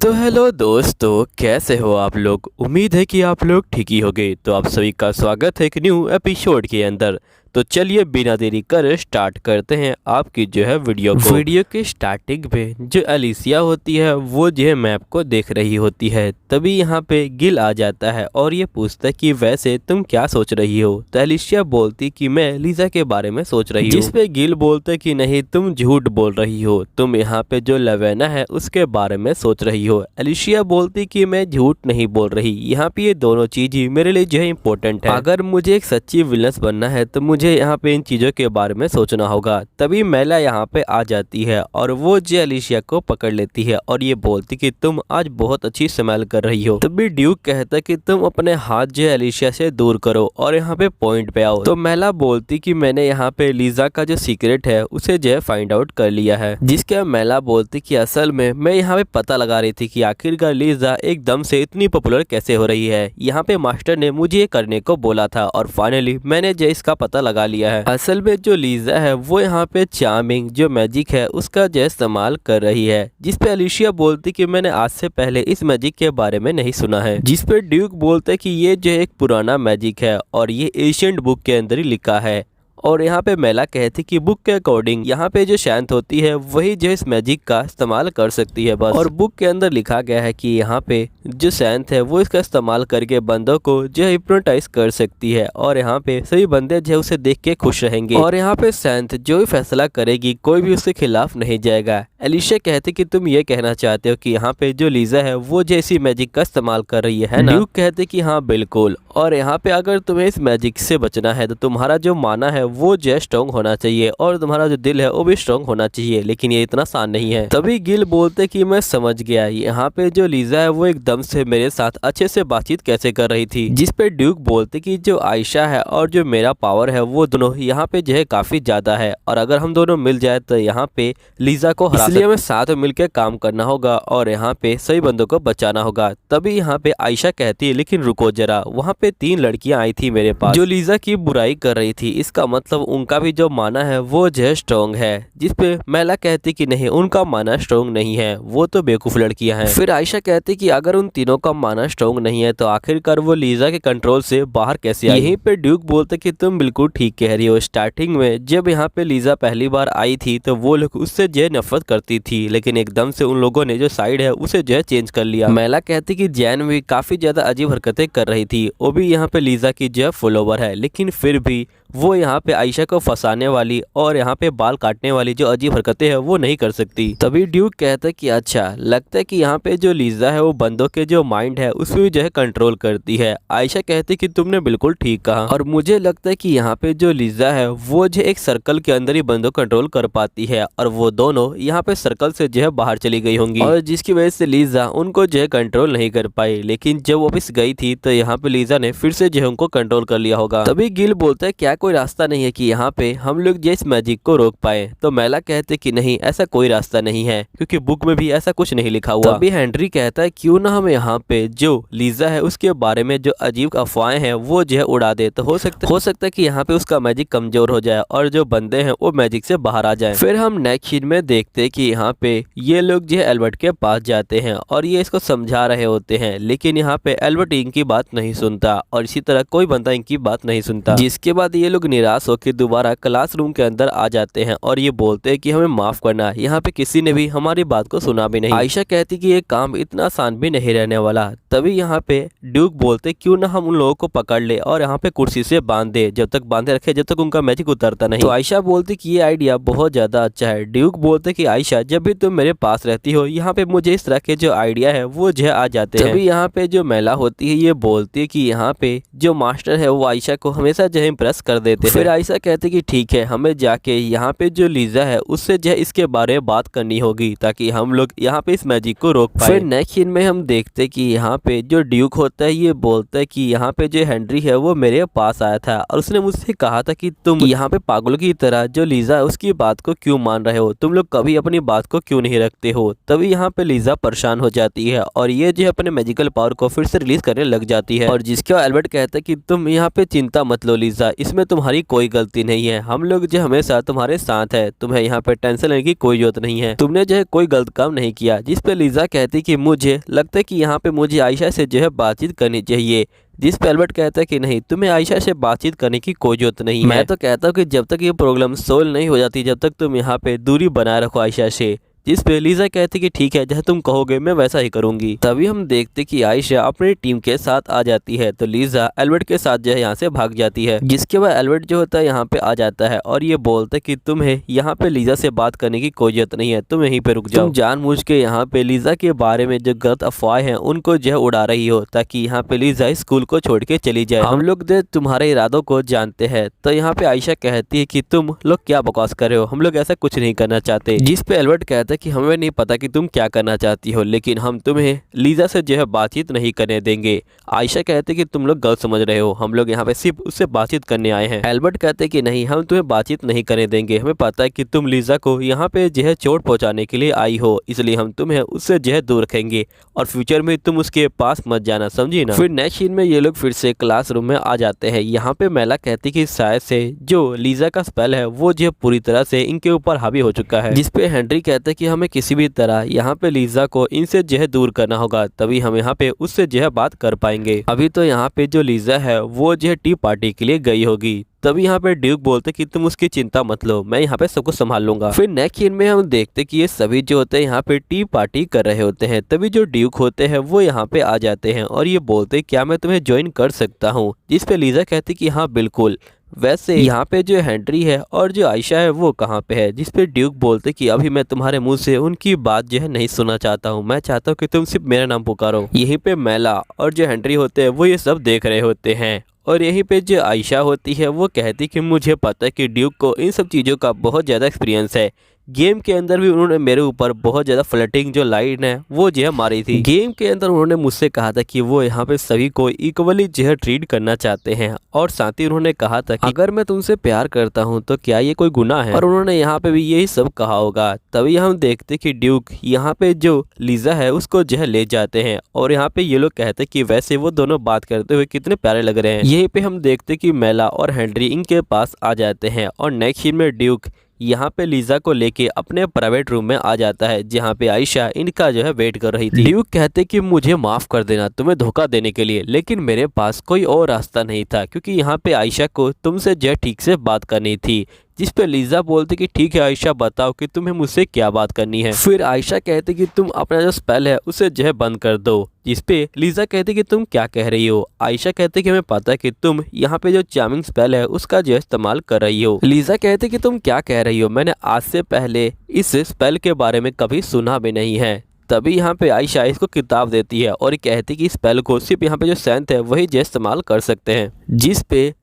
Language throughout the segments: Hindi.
तो हेलो दोस्तों, कैसे हो आप लोग। उम्मीद है कि आप लोग ठीक ही होंगे। तो आप सभी का स्वागत है एक न्यू एपिसोड के अंदर। तो चलिए बिना देरी कर स्टार्ट करते हैं आपकी जो है वीडियो के स्टार्टिंग में जो एलिसिया होती है वो जो है मैप को देख रही होती है। तभी यहाँ पे गिल आ जाता है और ये पूछता है कि वैसे तुम क्या सोच रही हो। तो एलिसिया बोलती कि मैं लीजा के बारे में सोच रही हूँ, जिस पे गिल बोलता कि नहीं तुम झूठ बोल रही हो, तुम यहाँ पे जो लवेना है उसके बारे में सोच रही हो। एलिसिया बोलती कि मैं झूठ नहीं बोल रही, यहाँ पे ये दोनों चीज ही मेरे लिए जो है इम्पोर्टेंट है। अगर मुझे एक सच्ची विलन्स बनना है तो मुझे यहाँ पे इन चीजों के बारे में सोचना होगा। तभी मैला यहाँ पे आ जाती है और वो जो एलिसिया को पकड़ लेती है और ये बोलती कि तुम आज बहुत अच्छी स्मेल कर रही हो। तभी ड्यूक कहता कि तुम अपने हाथ जो है एलिसिया से दूर करो और यहाँ पे पॉइंट पे आओ। तो मैला बोलती कि मैंने यहाँ पे लीजा का जो सीक्रेट है उसे जो है फाइंड आउट कर लिया है। जिसके मैला बोलती कि असल में मैं यहाँ पे पता लगा रही थी कि आखिरकार लीजा एकदम से इतनी पॉपुलर कैसे हो रही है। यहाँ पे मास्टर ने मुझे ये करने को बोला था और फाइनली मैंने जो इसका पता लगा लिया है। असल में जो लीजा है वो यहाँ पे चार्मिंग जो मैजिक है उसका जो इस्तेमाल कर रही है। जिसपे एलिसिया बोलती कि मैंने आज से पहले इस मैजिक के बारे में नहीं सुना है। जिसपे ड्यूक बोलता है कि ये जो एक पुराना मैजिक है और ये एशियंट बुक के अंदर ही लिखा है। और यहाँ पे मैला कहती कि बुक के अकॉर्डिंग यहाँ पे जो शांत होती है वही जो इस मैजिक का इस्तेमाल कर सकती है बस। और बुक के अंदर लिखा गया है कि यहाँ पे जो शांत है वो इसका इस्तेमाल करके बंदों को जो है हिप्नोटाइज कर सकती है और यहाँ पे सभी बंदे जो है उसे देख के खुश रहेंगे। और यहाँ पे शांत जो भी फैसला करेगी कोई भी उसके खिलाफ नहीं जाएगा। एलिसिया कहती कि तुम ये कहना चाहते हो कि यहाँ पे जो लीजा है वो जो इसी मैजिक का इस्तेमाल कर रही है ना। ड्यूक कहते कि हाँ बिल्कुल। और यहाँ पे अगर तुम्हें इस मैजिक से बचना है तो तुम्हारा जो माना है वो जो स्ट्रॉन्ग होना चाहिए और तुम्हारा जो दिल है वो भी स्ट्रॉन्ग होना चाहिए, लेकिन ये इतना आसान नहीं है। तभी गिल बोलते कि मैं समझ गया, यहाँ पे जो लीजा है वो एकदम से मेरे साथ अच्छे से बातचीत कैसे कर रही थी। जिस पे ड्यूक बोलते कि जो आयशा है और जो मेरा पावर है वो दोनों यहाँ पे जो है काफी ज्यादा है और अगर हम दोनों मिल जाए तो यहाँ पे लीजा को हरा, इसलिए हमें साथ में मिलकर काम करना होगा और यहाँ पे सही बंदों को बचाना होगा। तभी यहाँ पे आयशा कहती है लेकिन रुको जरा, वहाँ पे 3 लड़कियां आई थी मेरे पास जो लीजा की बुराई कर रही थी, इसका मतलब उनका भी जो माना है वो जो है स्ट्रॉन्ग है। जिसपे मैला कहती कि नहीं उनका माना स्ट्रॉन्ग नहीं है, वो तो बेवकूफ लड़कियां हैं। फिर आयशा कहती कि अगर उन तीनों का माना स्ट्रॉन्ग नहीं है तो आखिरकार वो लीजा के कंट्रोल से बाहर कैसे आई। यहीं पे ड्यूक बोलते कि तुम बिल्कुल ठीक कह रही हो। स्टार्टिंग में जब यहाँ पे लीजा पहली बार आई थी तो वो लोग उससे जो है नफरत करती थी, लेकिन एकदम से उन लोगों ने जो साइड है उसे जो है चेंज कर लिया। मैला कहती कि जैन भी काफी ज्यादा अजीब हरकतें कर रही थी, वो भी यहाँ पे लीजा की जो है फॉलोवर है, लेकिन फिर भी वो यहाँ पे आयशा को फंसाने वाली और यहाँ पे बाल काटने वाली जो अजीब हरकतें हैं वो नहीं कर सकती। तभी ड्यूक कहता है कि अच्छा लगता है कि यहाँ पे जो लीजा है वो बंदों के जो माइंड है उसमें जो है कंट्रोल करती है। आयशा कहती कि तुमने बिल्कुल ठीक कहा और मुझे लगता है कि यहाँ पे जो लीजा है वो जो एक सर्कल के अंदर ही बंदों कंट्रोल कर पाती है और वो दोनों यहाँ पे सर्कल से जो है बाहर चली गई होंगी और जिसकी वजह से लीजा उनको जो है कंट्रोल नहीं कर पाई। लेकिन जब वापिस गई थी तो यहाँ पे लीजा ने फिर से जो है उनको कंट्रोल कर लिया होगा। तभी गिल बोलता है क्या कोई रास्ता नहीं है कि यहाँ पे हम लोग जो इस मैजिक को रोक पाए। तो मैला कहते कि नहीं ऐसा कोई रास्ता नहीं है क्योंकि बुक में भी ऐसा कुछ नहीं लिखा हुआ। तभी हेनरी कहता है क्यों ना हम यहाँ पे जो लीजा है उसके बारे में जो अजीब अफवाहें हैं वो जो है उड़ा दे, तो हो सकता है कि यहाँ पे उसका मैजिक कमजोर हो जाए और जो बंदे हैं वो मैजिक से बाहर आ जाए। फिर हम नेक्स्ट सीन में देखते कि यहाँ पे ये लोग जो है एल्बर्ट के पास जाते हैं और ये इसको समझा रहे होते हैं, लेकिन यहाँ पे एल्बर्ट इनकी बात नहीं सुनता और इसी तरह कोई बंदा इनकी बात नहीं सुनता। जिसके बाद ये लोग निराश होकर दोबारा क्लासरूम के अंदर आ जाते हैं और ये बोलते हैं कि हमें माफ करना, यहाँ पे किसी ने भी हमारी बात को सुना भी नहीं। आयशा कहती कि ये काम इतना आसान भी नहीं रहने वाला। तभी यहाँ पे ड्यूक बोलते क्यों ना हम उन लोगों को पकड़ ले और यहाँ पे कुर्सी से बांध दे, जब तक बांधे रखे जब तक उनका मैजिक उतरता नहीं। तो आयशा बोलती कि ये आइडिया बहुत ज्यादा अच्छा है। ड्यूक बोलते कि आयशा जब भी तुम मेरे पास रहती हो यहाँ पे मुझे इस तरह के जो आइडिया है वो जो आ जाते हैं। तभी यहाँ पे जो मैला होती है ये बोलती है कि यहाँ पे जो मास्टर है वो आयशा को हमेशा जो इम्प्रेस कर देते हैं। फिर आयशा कहते कि ठीक है हमें जाके यहाँ पे जो लीजा है उससे जो इसके बारे में बात करनी होगी ताकि हम लोग यहाँ पे इस मैजिक को रोक पाए। फिर नेक्स्ट सीन में हम देखते कि यहाँ पे जो ड्यूक होता है ये बोलता है कि यहाँ पे जो हेनरी है वो मेरे पास आया था और उसने मुझसे कहा था कि तुम यहाँ पे पागलों की तरह जो लीजा है उसकी बात को क्यों मान रहे हो, तुम लोग कभी अपनी बात को क्यों नहीं रखते हो। तभी यहाँ पे लीजा परेशान हो जाती है और ये जो अपने मैजिकल पावर को फिर से रिलीज करने लग जाती है और जिसके एल्बर्ट कहता है कि तुम यहाँ पे चिंता मत लो लीजा, इसमें तुम्हारी कोई गलती नहीं है, हम लोग जो हमेशा तुम्हारे साथ है, तुम्हें यहाँ पे टेंशन लेने की कोई जरूरत नहीं है, तुमने जो है कोई गलत काम नहीं किया। जिस पे लीजा कहती कि मुझे लगता है कि यहाँ पे मुझे आयशा से जो है बातचीत करनी चाहिए। जिस पे एल्बर्ट कहता है कि नहीं, तुम्हें आयशा से बातचीत करने की कोई जरूरत नहीं है। मैं तो कहता हूँ कि जब तक ये प्रॉब्लम सोल्व नहीं हो जाती, जब तक तुम यहाँ पे दूरी बनाए रखो आयशा से। जिस पे लीजा कहती कि ठीक है, जैसा तुम कहोगे मैं वैसा ही करूंगी। तभी हम देखते कि आयशा अपनी टीम के साथ आ जाती है, तो लीजा एल्बर्ट के साथ जो है यहाँ से भाग जाती है। जिसके बाद एल्बर्ट जो होता है यहाँ पे आ जाता है और ये बोलता है कि तुम्हें यहाँ पे लीजा से बात करने की कोई जरूरत नहीं है, तुम यहीं पे रुक जाओ। तुम जानबूझ के यहाँ पे लीजा के बारे में जो गलत अफवाहें हैं उनको जो है उड़ा रही हो, ताकि यहाँ पे लीजा स्कूल को छोड़ के चली जाए। हम लोग तुम्हारे इरादों को जानते हैं। तो यहाँ पे आयशा कहती है कि तुम लोग क्या बकवास कर रहे हो, हम लोग ऐसा कुछ नहीं करना चाहते। जिस पे एल्बर्ट कहता है कि हमें नहीं पता कि तुम क्या करना चाहती हो, लेकिन हम तुम्हें लीजा से जो है बातचीत नहीं करने देंगे। आयशा कहते कि तुम लोग गलत समझ रहे हो, हम लोग यहाँ पे सिर्फ उससे बातचीत करने आए हैं। एल्बर्ट कहते कि नहीं, हम तुम्हें बातचीत नहीं करने देंगे, हमें पता है कि तुम लीजा को यहाँ पे जो है चोट पहुँचाने के लिए आई हो, इसलिए हम तुम्हें उससे जो है दूर रखेंगे और फ्यूचर में तुम उसके पास मत जाना, समझी ना। फिर नेक्स्ट सीन में ये लोग फिर से क्लासरूम में आ जाते हैं। यहाँ पे मैला कहती कि शायद से जो लीजा का स्पेल है वो जो पूरी तरह से इनके ऊपर हावी हो चुका है। जिसपे हेनरी कहते कि हमें किसी भी तरह यहाँ पे लीजा को इनसे जो है दूर करना होगा, तभी हम यहाँ पे उससे जो है बात कर पाएंगे। अभी तो यहाँ पे जो लीजा है वो जो है टी पार्टी के लिए गई होगी। तभी यहाँ पे ड्यूक बोलते कि तुम उसकी चिंता मत लो, मैं यहाँ पे सब कुछ संभाल लूंगा। फिर नेक्स्ट सीन में हम देखते कि ये सभी जो होते हैं यहाँ पे टी पार्टी कर रहे होते हैं। तभी जो ड्यूक होते हैं वो यहाँ पे आ जाते हैं और ये बोलते क्या मैं तुम्हें ज्वाइन कर सकता हूँ। जिस पे लीजा कहती कि हाँ बिल्कुल। वैसे यहाँ पे जो हेनरी है और जो आयशा है वो कहाँ पे है। जिस पे ड्यूक बोलते कि अभी मैं तुम्हारे मुंह से उनकी बात जो है नहीं सुनना चाहता हूँ, मैं चाहता हूँ कि तुम सिर्फ मेरा नाम पुकारो। यहीं पे मैला और जो हेनरी होते हैं वो ये सब देख रहे होते हैं और यहीं पे जो आयशा होती है वो कहती कि मुझे पता है कि ड्यूक को इन सब चीज़ों का बहुत ज़्यादा एक्सपीरियंस है। गेम के अंदर भी उन्होंने मेरे ऊपर बहुत ज़्यादा फ्लर्टिंग जो लाइन है वो जो है मारी थी। गेम के अंदर उन्होंने मुझसे कहा था कि वो यहाँ पे सभी को इक्वली जो है ट्रीट करना चाहते हैं और साथ ही उन्होंने कहा था कि अगर मैं तुमसे प्यार करता हूँ तो क्या ये कोई गुनाह है, और उन्होंने यहाँ पे भी यही सब कहा होगा। तभी हम देखते कि ड्यूक यहाँ पे जो लीजा है उसको जो है ले जाते हैं और यहाँ पे ये लोग कहते कि वैसे वो दोनों बात करते हुए कितने प्यारे लग रहे हैं। यहीं पे हम देखते कि मैला और हेनरी इनके पास आ जाते हैं और नेक्स्ट सीन में ड्यूक यहाँ पे लीजा को लेके अपने प्राइवेट रूम में आ जाता है, जहाँ पे आयशा इनका जो है वेट कर रही थी। ड्यूक कहते कि मुझे माफ कर देना तुम्हें धोखा देने के लिए, लेकिन मेरे पास कोई और रास्ता नहीं था, क्योंकि यहाँ पे आयशा को तुमसे जो है ठीक से बात करनी थी। जिस पे लीजा बोलती कि ठीक है आयशा, बताओ कि तुम्हें मुझसे क्या बात करनी है। फिर आयशा कहती कि तुम अपना जो स्पेल है उसे जो है बंद कर दो। जिस पे लीजा कहती कि तुम क्या कह रही हो। आयशा कहती कि हमें पता है कि तुम यहाँ पे जो चार्मिंग स्पेल है उसका जो इस्तेमाल कर रही हो। लीजा कहती कि तुम क्या कह रही हो, मैंने आज से पहले इस स्पेल के बारे में कभी सुना भी नहीं है। तभी यहाँ पे आयशा इसको किताब देती है और कहती कि इस स्पेल को सिर्फ यहाँ पे जो सैंत है वही जो इस्तेमाल कर सकते हैं। जिस पे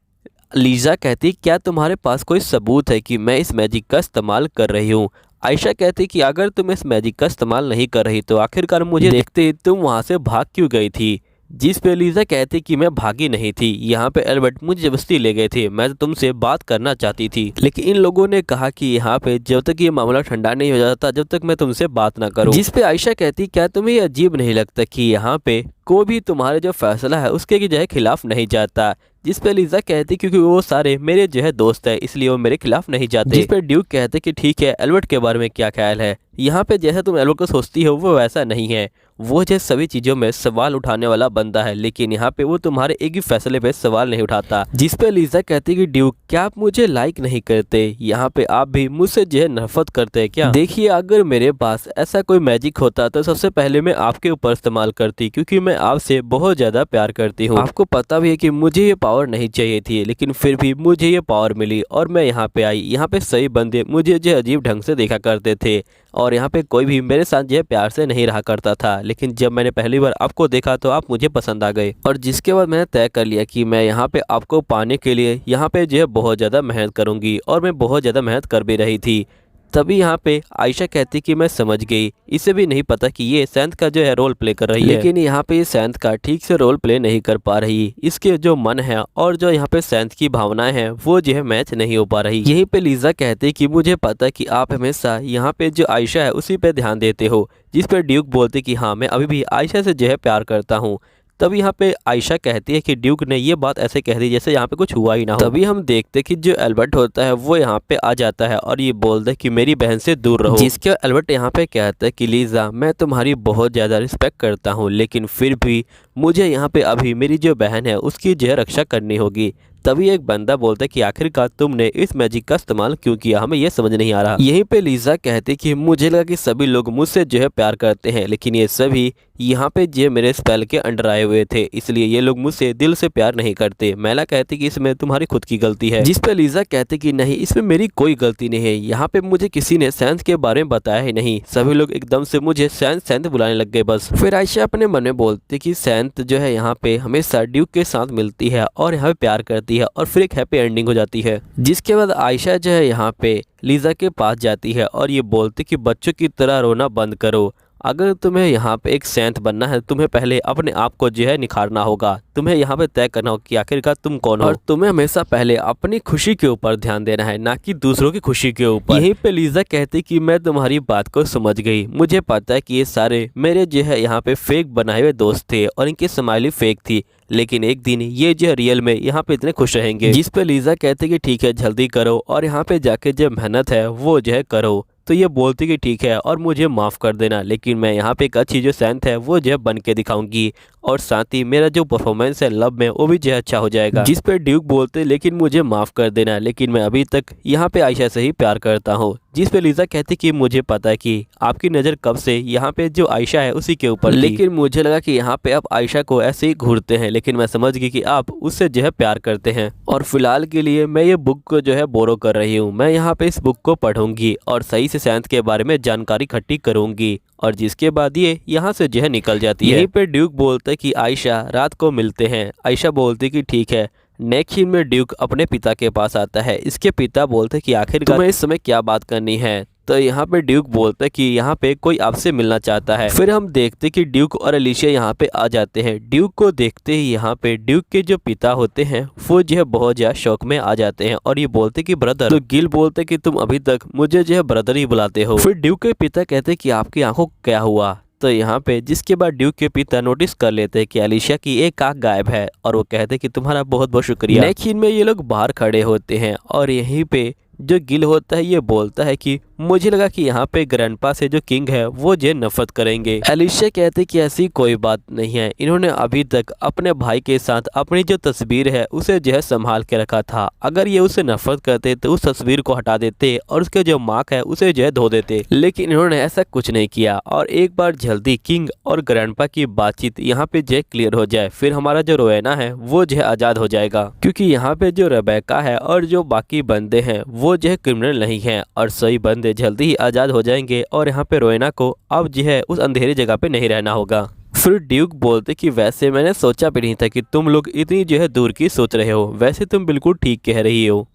लीजा कहती क्या तुम्हारे पास कोई सबूत है कि मैं इस मैजिक का इस्तेमाल कर रही हूँ। आयशा कहती कि अगर तुम इस मैजिक का इस्तेमाल नहीं कर रही तो आखिरकार मुझे देखते तुम वहाँ से भाग क्यों गई थी। जिस पे लीजा कहती कि मैं भागी नहीं थी, यहाँ पे एल्बर्ट मुझे जबरदस्ती ले गए थे, मैं तो तुमसे बात करना चाहती थी, लेकिन इन लोगों ने कहा कि यहाँ पे जब तक ये मामला ठंडा नहीं हो जाता जब तक मैं तुमसे बात ना करूँ। जिस पे आयशा कहती क्या तुम्हें ये अजीब नहीं लगता कि यहाँ पे कोई भी तुम्हारे जो फैसला है उसके जो है खिलाफ नहीं जाता। जिस पे लीजा कहती क्योंकि वो सारे मेरे जो है दोस्त है इसलिए वो मेरे खिलाफ नहीं जाते। जिस पे ड्यूक कहते कि ठीक है एल्बर्ट के बारे में क्या ख्याल है। यहाँ पे जैसा तुम एल्बर्ट को सोचती हो वो वैसा नहीं है, वो जो सभी चीज़ों में सवाल उठाने वाला बंदा है, लेकिन यहाँ पे वो तुम्हारे एक ही फैसले पे सवाल नहीं उठाता। जिस पे लीजा कहती कि ड्यूक क्या आप मुझे लाइक नहीं करते, यहाँ पे आप भी मुझसे जो है नफरत करते हैं क्या। देखिए अगर मेरे पास ऐसा कोई मैजिक होता तो सबसे पहले मैं आपके ऊपर इस्तेमाल करती, क्योंकि मैं आपसे बहुत ज़्यादा प्यार करती हूँ। आपको पता भी है कि मुझे ये पावर नहीं चाहिए थी, लेकिन फिर भी मुझे ये पावर मिली और मैं यहाँ पे आई। यहाँ पे सही बंदे मुझे जो अजीब ढंग से देखा करते थे और यहाँ पे कोई भी मेरे साथ जो प्यार से नहीं रहा करता था, लेकिन जब मैंने पहली बार आपको देखा तो आप मुझे पसंद आ गए और जिसके बाद मैंने तय कर लिया कि मैं यहाँ पे आपको पाने के लिए यहाँ पे जो है बहुत ज़्यादा मेहनत करूँगी और मैं बहुत ज़्यादा मेहनत कर भी रही थी। तभी यहाँ पे आयशा कहती कि मैं समझ गई, इसे भी नहीं पता कि ये सैंत का जो है रोल प्ले कर रही है, लेकिन यहाँ पे ये सैंत का ठीक से रोल प्ले नहीं कर पा रही। इसके जो मन है और जो यहाँ पे सैंत की भावनाएं हैं वो जो है मैच नहीं हो पा रही। यहीं पे लीजा कहती कि मुझे पता है कि आप हमेशा यहाँ पे जो आयशा है उसी पे ध्यान देते हो। जिस पे ड्यूक बोलते कि हाँ मैं अभी भी आयशा से जो है प्यार करता हूँ। तब यहाँ पे आयशा कहती है कि ड्यूक ने ये बात ऐसे कह दी जैसे यहाँ पे कुछ हुआ ही ना हो। तभी हम देखते कि जो एल्बर्ट होता है वो यहाँ पे आ जाता है और ये बोलता है कि मेरी बहन से दूर रहो। जिसके एल्बर्ट यहाँ पे कहता है कि लीजा, मैं तुम्हारी बहुत ज़्यादा रिस्पेक्ट करता हूँ, लेकिन फिर भी मुझे यहाँ पे अभी मेरी जो बहन है उसकी जो है रक्षा करनी होगी। तभी एक बंदा बोलता है कि आखिरकार तुमने इस मैजिक का इस्तेमाल क्यों किया, हमें यह समझ नहीं आ रहा। यहीं पे लीजा कहती कि मुझे लगा कि सभी लोग मुझसे जो है प्यार करते हैं, लेकिन ये सभी यहाँ पे जो मेरे स्पेल के अंडर आए हुए थे, इसलिए ये लोग मुझसे दिल से प्यार नहीं करते। मैला कहती कि इसमें तुम्हारी खुद की गलती है, जिस पे लीजा कहती कि नहीं, इसमें मेरी कोई गलती नहीं है, यहाँ पे मुझे किसी ने सैंथ के बारे में बताया ही नहीं, सभी लोग एकदम से मुझे सैंथ सैंथ बुलाने लग गए बस। फिर आयशा अपने मन में बोलती कि सैंथ जो है यहाँ पे हमेशा ड्यूक के साथ मिलती है और यहाँ पे प्यार करती है और फिर एक हैप्पी एंडिंग हो जाती है। जिसके बाद आयशा जो है यहाँ पे लीजा के पास जाती है और ये बोलती कि बच्चों की तरह रोना बंद करो, अगर तुम्हें यहाँ पे एक सैंथ बनना है तुम्हें पहले अपने आप को जो है निखारना होगा, तुम्हें यहाँ पे तय करना होगा कि आखिरकार तुम कौन हो, और तुम्हें हमेशा पहले अपनी खुशी के ऊपर ध्यान देना है, ना कि दूसरों की खुशी के ऊपर। यहीं पे लीजा कहती कि मैं तुम्हारी बात को समझ गई, मुझे पता है कि ये सारे मेरे जो है यहाँ पे फेक बनाए हुए दोस्त थे और इनकी स्माइली फेक थी, लेकिन एक दिन ये जो रियल में यहाँ पे इतने खुश रहेंगे। जिस पे लीजा कहती कि ठीक है जल्दी करो और यहाँ पे जाके जो मेहनत है वो जो है करो। तो ये बोलती कि ठीक है और मुझे माफ़ कर देना, लेकिन मैं यहाँ पे एक अच्छी जो सैंथ है वो जो है बन के दिखाऊंगी और साथ ही मेरा जो परफॉर्मेंस है लव में वो भी जो है अच्छा हो जाएगा। जिस पे ड्यूक बोलते लेकिन मुझे माफ़ कर देना, लेकिन मैं अभी तक यहाँ पे आयशा से ही प्यार करता हूँ। जिस पे लीजा कहती कि मुझे पता है कि आपकी नज़र कब से यहाँ पे जो आयशा है उसी के ऊपर, लेकिन मुझे लगा कि यहाँ पे आप आयशा को ऐसे ही घूरते हैं, लेकिन मैं समझ गई कि आप उससे जो है प्यार करते हैं। और फिलहाल के लिए मैं ये बुक को जो है बोरो कर रही हूँ, मैं यहाँ पे इस बुक को पढ़ूंगी और सही से सैंथ के बारे में जानकारी इकट्ठी करूंगी और जिसके बाद ये यहाँ से जो है निकल जाती है। यहीं पे ड्यूक बोलता है कि आयशा रात को मिलते हैं। आयशा बोलती कि ठीक है। नेक्स्ट सीन में ड्यूक अपने पिता के पास आता है। इसके पिता बोलते कि आखिरकार तुम्हें इस समय क्या बात करनी है। तो यहाँ पे ड्यूक बोलता है कि यहाँ पे कोई आपसे मिलना चाहता है। फिर हम देखते कि ड्यूक और एलिशिया यहाँ पे आ जाते हैं। ड्यूक को देखते ही यहाँ पे ड्यूक के जो पिता होते हैं वो जो है बहुत ज्यादा शौक में आ जाते हैं और ये बोलते कि ब्रदर। तो गिल बोलते कि तुम अभी तक मुझे जो है ब्रदर ही बुलाते हो। फिर ड्यूक के पिता कहते कि आपकी आंखों को क्या हुआ। तो यहाँ पे जिसके बाद ड्यूक के पिता नोटिस कर लेते हैं कि एलिशिया की एक आंख गायब है और वो कहते हैं कि तुम्हारा बहुत बहुत शुक्रिया। नेक्स्ट सीन में ये लोग बाहर खड़े होते हैं और यहीं पे जो गिल होता है ये बोलता है कि मुझे लगा कि यहाँ पे ग्रैंडपा से जो किंग है वो जो नफरत करेंगे। एलिशिया कहते कि ऐसी कोई बात नहीं है, इन्होंने अभी तक अपने भाई के साथ अपनी जो तस्वीर है उसे जो है संभाल के रखा था। अगर ये उसे नफरत करते तो उस तस्वीर को हटा देते और उसके जो मार्क है उसे जो है धो देते, लेकिन इन्होंने ऐसा कुछ नहीं किया। और एक बार जल्दी किंग और ग्रैंडपा की बातचीत यहाँ पे जो क्लियर हो जाए फिर हमारा जो रोएना है वो जो है आज़ाद हो जाएगा, क्योंकि यहाँ पे जो रेबेका है और जो बाकी बंदे हैं वो जो है क्रिमिनल नहीं है और सही बंदे जल्दी ही आज़ाद हो जाएंगे और यहाँ पे रोएना को अब जो है उस अंधेरी जगह पे नहीं रहना होगा। फिर ड्यूक बोलते कि वैसे मैंने सोचा भी नहीं था कि तुम लोग इतनी जो है दूर की सोच रहे हो, वैसे तुम बिल्कुल ठीक कह रही हो,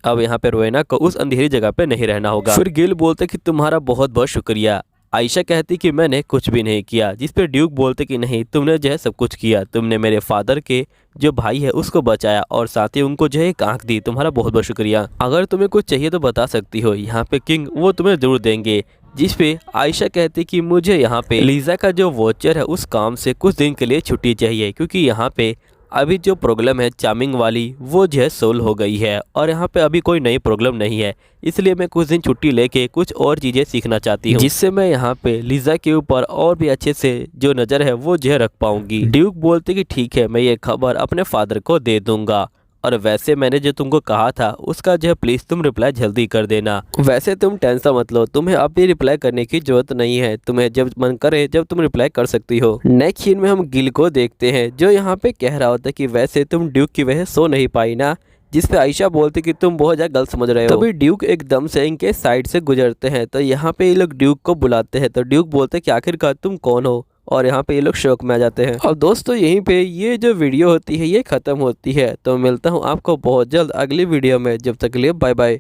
अब यहाँ पे रोएना को उस अंधेरी जगह पे नहीं रहना होगा। फिर गिल बोलते कि तुम्हारा बहुत बहुत शुक्रिया। आयशा कहती कि मैंने कुछ भी नहीं किया, जिस पे ड्यूक बोलते कि नहीं, तुमने जो है सब कुछ किया, तुमने मेरे फादर के जो भाई है उसको बचाया और साथ ही उनको जो है एक आंख दी, तुम्हारा बहुत बहुत शुक्रिया। अगर तुम्हें कुछ चाहिए तो बता सकती हो, यहाँ पे किंग वो तुम्हें जरूर देंगे। जिस पे आयशा कहती कि मुझे यहाँ पे लीजा का जो वॉचर है उस काम से कुछ दिन के लिए छुट्टी चाहिए, क्योंकि यहाँ पे अभी जो प्रॉब्लम है चार्मिंग वाली वो जो है सोल्व हो गई है और यहाँ पे अभी कोई नई प्रॉब्लम नहीं है, इसलिए मैं कुछ दिन छुट्टी लेके कुछ और चीज़ें सीखना चाहती हूँ, जिससे मैं यहाँ पे लीजा के ऊपर और भी अच्छे से जो नज़र है वो जो है रख पाऊंगी। ड्यूक बोलते कि ठीक है, मैं ये खबर अपने फादर को दे दूंगा और वैसे मैंने जो तुमको कहा था उसका जो है प्लीज़ तुम रिप्लाई जल्दी कर देना। वैसे तुम टेंशन मत लो, तुम्हें अब भी रिप्लाई करने की जरूरत नहीं है, तुम्हें जब मन करे जब तुम रिप्लाई कर सकती हो। नेक्स्ट सीन में हम गिल को देखते हैं जो यहाँ पे कह रहा होता है कि वैसे तुम ड्यूक की वजह सो नहीं पाई ना, जिस पे आयशा बोलती कि तुम बहुत ज़्यादा गलत समझ रहे हो। तभी ड्यूक एकदम से इनके साइड से गुजरते हैं तो यहाँ पे ये लोग ड्यूक को बुलाते हैं, तो ड्यूक बोलते हैं कि आखिरकार तुम कौन हो, और यहाँ पे ये लोग शौक में आ जाते हैं। और दोस्तों यहीं पे ये जो वीडियो होती है ये ख़त्म होती है, तो मिलता हूँ आपको बहुत जल्द अगली वीडियो में, जब तक के लिए बाय बाय।